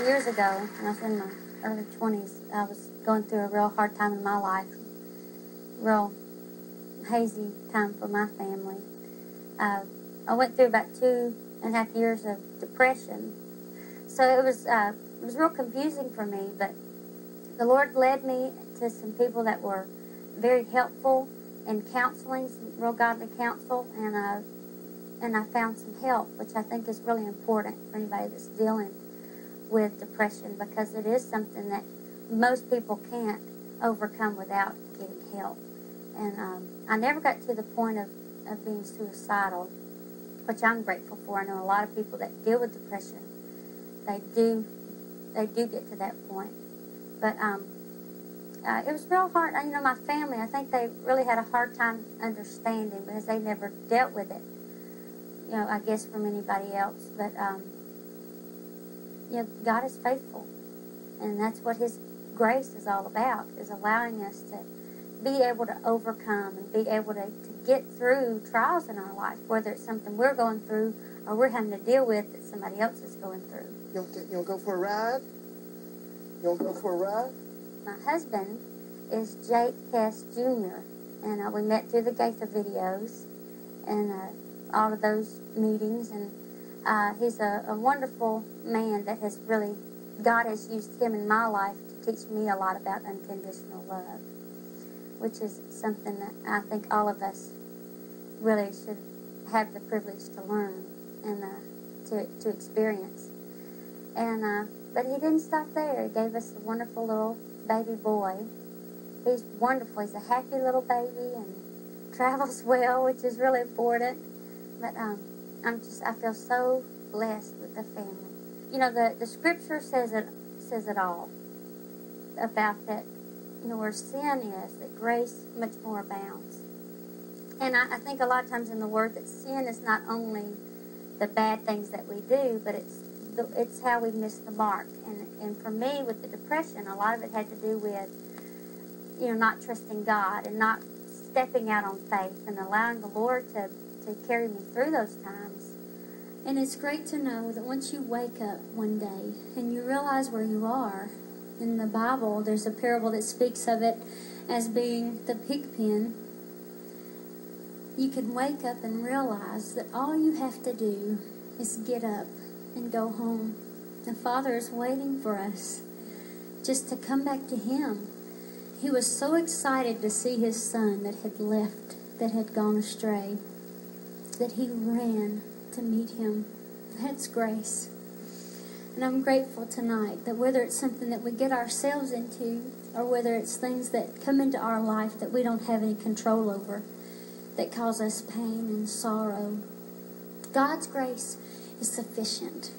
years ago, when I was in my early 20s, I was going through a real hard time in my life, real hazy time for my family. I went through about 2.5 years of depression, so it was real confusing for me, but the Lord led me to some people that were very helpful in counseling, some real godly counsel, and I found some help, which I think is really important for anybody that's dealing with depression, because it is something that most people can't overcome without getting help. And I never got to the point of being suicidal, which I'm grateful for. I know a lot of people that deal with depression, they do get to that point. But it was real hard. You know, my family, I think they really had a hard time understanding because they never dealt with it, you know, I guess from anybody else. But, you know, God is faithful, and that's what His grace is all about, is allowing us to be able to overcome and be able to get through trials in our life, whether it's something we're going through or we're having to deal with that somebody else is going through. You want to go for a ride? You want to go for a ride? My husband is Jake Hess Jr., and we met through the Gaither videos and all of those meetings, and he's a wonderful man that has really, God has used him in my life to teach me a lot about unconditional love, which is something that I think all of us really should have the privilege to learn and to experience. And but he didn't stop there. He gave us a wonderful little baby boy. He's wonderful. He's a happy little baby and travels well, which is really important. But I feel so blessed with the family. You know, the scripture says it all about that. You know, where sin is, that grace much more abounds. And I think a lot of times in the Word that sin is not only the bad things that we do, but it's how we miss the mark. And for me, with the depression, a lot of it had to do with, you know, not trusting God and not stepping out on faith and allowing the Lord to carry me through those times. And it's great to know that once you wake up one day and you realize where you are, in the Bible, there's a parable that speaks of it as being the pig pen. You can wake up and realize that all you have to do is get up and go home. The Father is waiting for us just to come back to Him. He was so excited to see His Son that had left, that had gone astray, that He ran to meet Him. That's grace. And I'm grateful tonight that whether it's something that we get ourselves into or whether it's things that come into our life that we don't have any control over, that cause us pain and sorrow, God's grace is sufficient.